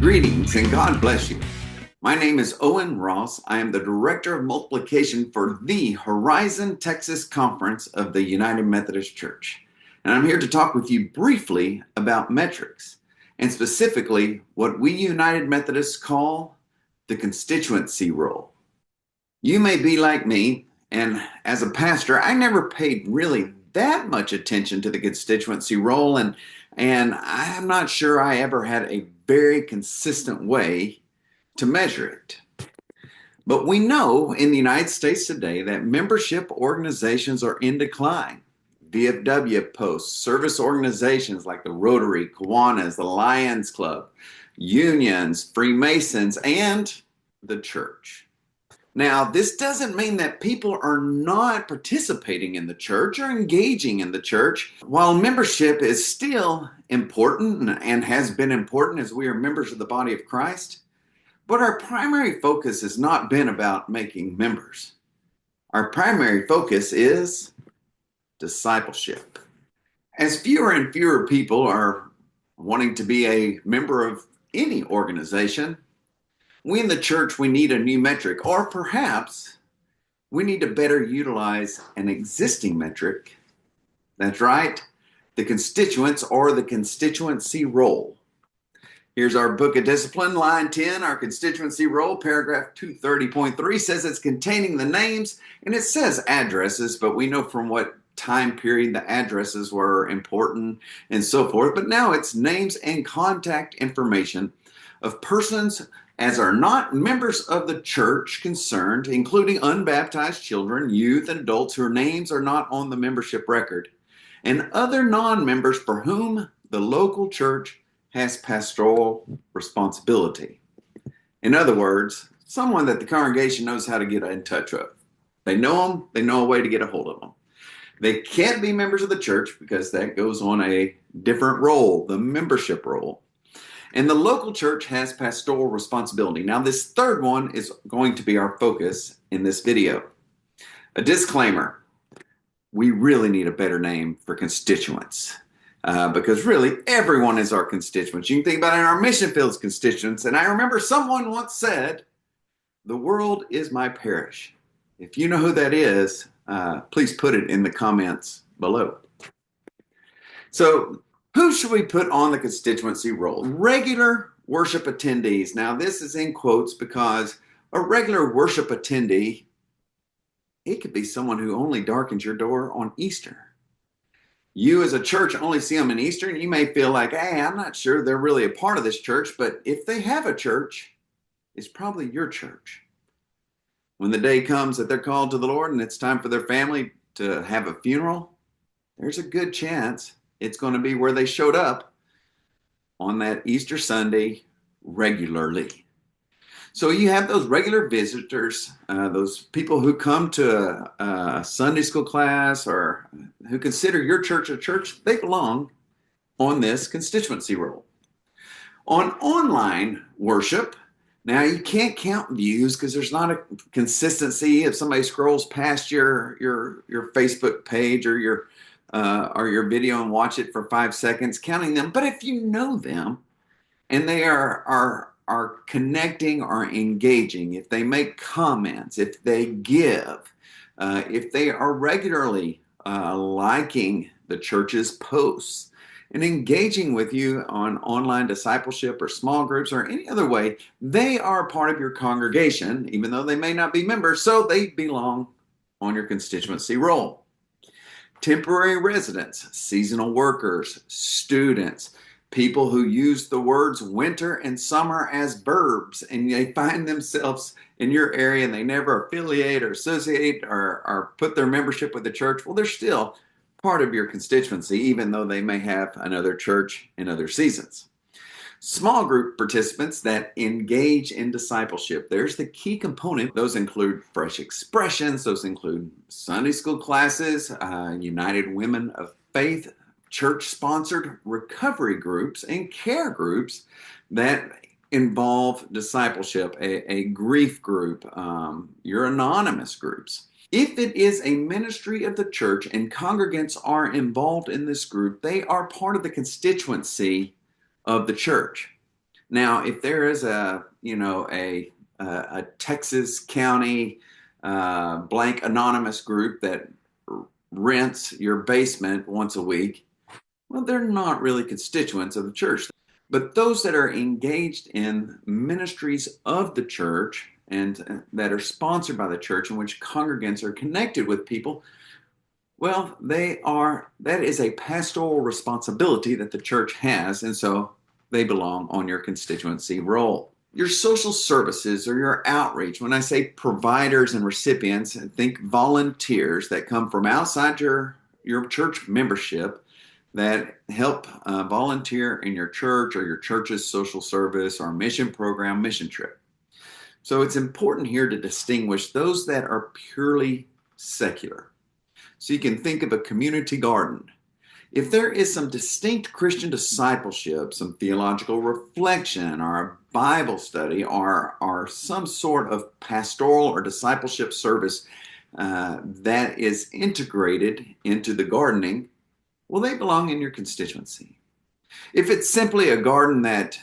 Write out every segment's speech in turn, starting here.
Greetings and God bless you. My name is Owen Ross. I am the Director of Multiplication for the Horizon Texas Conference of the United Methodist Church. And I'm here to talk with you briefly about metrics, and specifically what we United Methodists call the Constituency Roll. You may be like me, and as a pastor, I never paid really that much attention to the Constituency Roll, and I'm not sure I ever had a very consistent way to measure it. But we know in the United States today that membership organizations are in decline. VFW posts, service organizations like the Rotary, Kiwanis, the Lions Club, unions, Freemasons, and the church. Now, this doesn't mean that people are not participating in the church or engaging in the church. While membership is still important and has been important as we are members of the body of Christ, but our primary focus has not been about making members. Our primary focus is discipleship. As fewer and fewer people are wanting to be a member of any organization, we in the church, we need a new metric, or perhaps we need to better utilize an existing metric. That's right, the constituents or the constituency roll. Here's our book of discipline, line 10, our constituency roll, paragraph 230.3 says it's containing the names, and it says addresses, but we know from what time period the addresses were important and so forth. But now it's names and contact information of persons as are not members of the church concerned, including unbaptized children, youth, and adults whose names are not on the membership record, and other non-members for whom the local church has pastoral responsibility. In other words, someone that the congregation knows how to get in touch with. They know them, they know a way to get a hold of them. They can't be members of the church because that goes on a different roll, the membership roll. And the local church has pastoral responsibility. Now, this third one is going to be our focus in this video. A disclaimer, we really need a better name for constituents because really everyone is our constituents. You can think about it in our mission fields constituents. And I remember someone once said, the world is my parish. If you know who that is, please put it in the comments below. So, who should we put on the constituency roll? Regular worship attendees. Now, this is in quotes because a regular worship attendee, it could be someone who only darkens your door on Easter. You as a church only see them in Easter, and you may feel like, hey, I'm not sure they're really a part of this church, but if they have a church, it's probably your church. When the day comes that they're called to the Lord and it's time for their family to have a funeral, there's a good chance it's going to be where they showed up on that Easter Sunday regularly. So you have those regular visitors, those people who come to a Sunday school class or who consider your church a church, they belong on this constituency roll. On online worship, now you can't count views because there's not a consistency. If somebody scrolls past your Facebook page or your video and watch it for 5 seconds, counting them. But if you know them and they are connecting or engaging, if they make comments, if they give, if they are regularly liking the church's posts and engaging with you on online discipleship or small groups or any other way, they are part of your congregation, even though they may not be members, so they belong on your constituency roll. Temporary residents, seasonal workers, students, people who use the words winter and summer as verbs, and they find themselves in your area and they never affiliate or associate or put their membership with the church, well, they're still part of your constituency, even though they may have another church in other seasons. Small group participants that engage in discipleship. There's the key component. Those include fresh expressions. Those include Sunday school classes, United Women of Faith, church-sponsored recovery groups, and care groups that involve discipleship, a grief group, your anonymous groups. If it is a ministry of the church and congregants are involved in this group, they are part of the constituency of the church. Now, if there is a Texas county blank anonymous group that rents your basement once a week, well, they're not really constituents of the church. But those that are engaged in ministries of the church and that are sponsored by the church, in which congregants are connected with people, well, that is a pastoral responsibility that the church has, and so they belong on your constituency roll. Your social services or your outreach, when I say providers and recipients, think volunteers that come from outside your church membership that help volunteer in your church or your church's social service or mission program, mission trip. So it's important here to distinguish those that are purely secular. So you can think of a community garden. If there is some distinct Christian discipleship, some theological reflection, or a Bible study, or some sort of pastoral or discipleship service that is integrated into the gardening, well, they belong in your constituency. If it's simply a garden that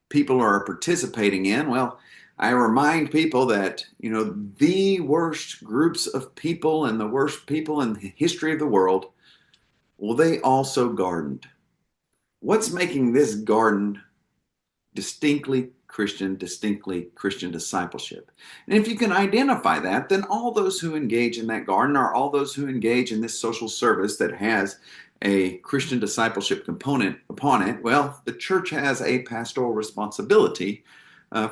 people are participating in, well, I remind people that, the worst groups of people and the worst people in the history of the world, well, they also gardened. What's making this garden distinctly Christian discipleship? And if you can identify that, then all those who engage in that garden are all those who engage in this social service that has a Christian discipleship component upon it. Well, the church has a pastoral responsibility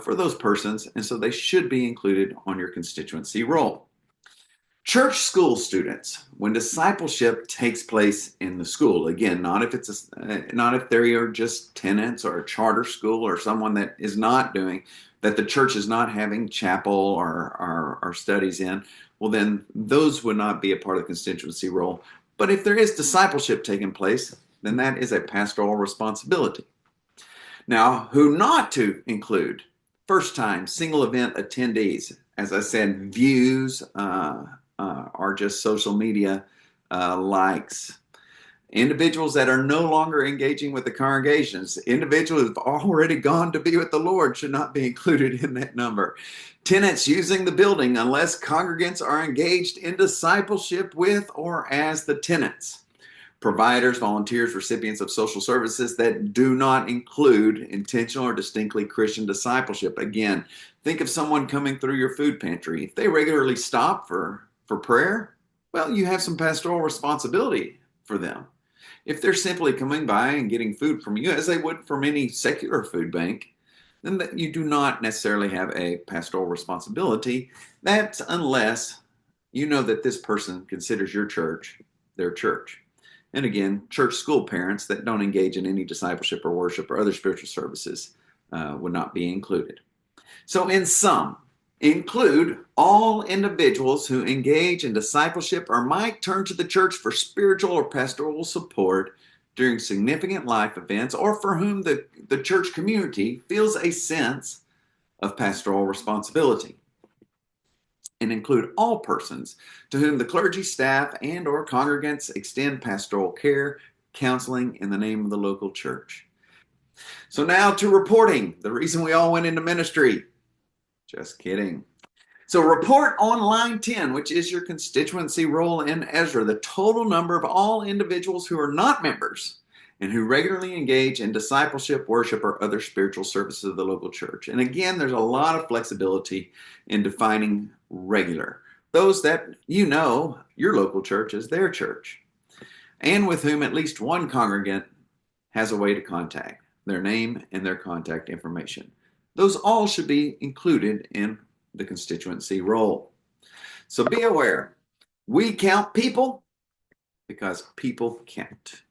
for those persons, and so they should be included on your constituency roll. Church school students, when discipleship takes place in the school, again, not if they are just tenants or a charter school or someone that is not doing, that the church is not having chapel or studies in, well, then those would not be a part of the constituency roll. But if there is discipleship taking place, then that is a pastoral responsibility. Now, who not to include? First-time single event attendees. As I said, views are just social media likes. Individuals that are no longer engaging with the congregations. Individuals who have already gone to be with the Lord should not be included in that number. Tenants using the building unless congregants are engaged in discipleship with or as the tenants. Providers, volunteers, recipients of social services that do not include intentional or distinctly Christian discipleship. Again, think of someone coming through your food pantry. If they regularly stop for prayer, well, you have some pastoral responsibility for them. If they're simply coming by and getting food from you, as they would from any secular food bank, then you do not necessarily have a pastoral responsibility. That's unless you know that this person considers your church their church. And again, church school parents that don't engage in any discipleship or worship or other spiritual services would not be included. So in sum, include all individuals who engage in discipleship or might turn to the church for spiritual or pastoral support during significant life events, or for whom the church community feels a sense of pastoral responsibility. And include all persons to whom the clergy, staff, and or congregants extend pastoral care, counseling in the name of the local church. So now to reporting, the reason we all went into ministry. Just kidding. So report on line 10, which is your constituency roll in Ezra, the total number of all individuals who are not members and who regularly engage in discipleship, worship, or other spiritual services of the local church. And again, there's a lot of flexibility in defining regular. Those that your local church is their church, and with whom at least one congregant has a way to contact, their name and their contact information. Those all should be included in the constituency roll. So be aware, we count people because people count.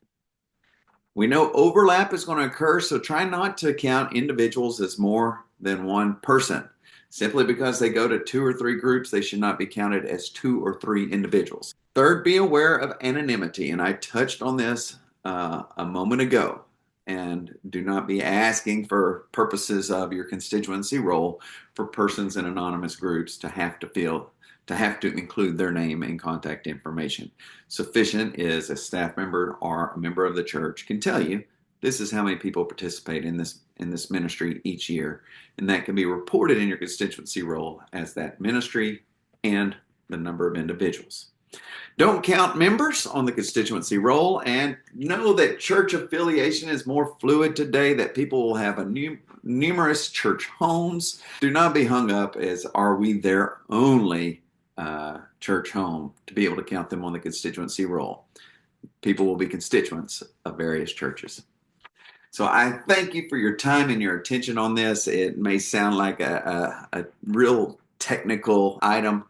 We know overlap is going to occur, so try not to count individuals as more than one person. Simply because they go to 2 or 3 groups, they should not be counted as 2 or 3 individuals. Third, be aware of anonymity, and I touched on this a moment ago. And do not be asking for purposes of your constituency roll for persons in anonymous groups to have to include their name and contact information. Sufficient is a staff member or a member of the church can tell you this is how many people participate in this ministry each year, and that can be reported in your constituency roll as that ministry and the number of individuals. Don't count members on the constituency roll, and know that church affiliation is more fluid today, that people will have numerous church homes. Do not be hung up as are we their only church home to be able to count them on the constituency roll. People will be constituents of various churches. So I thank you for your time and your attention on this. It may sound like a real technical item,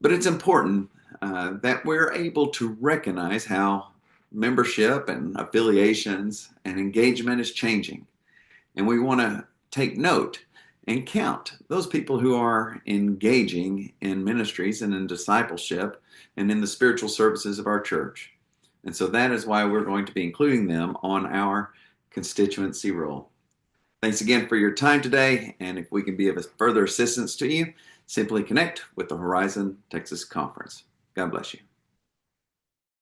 but it's important that we're able to recognize how membership and affiliations and engagement is changing. And we want to take note and count those people who are engaging in ministries and in discipleship and in the spiritual services of our church. And so that is why we're going to be including them on our constituency roll. Thanks again for your time today. And if we can be of further assistance to you, simply connect with the Horizon Texas Conference. God bless you.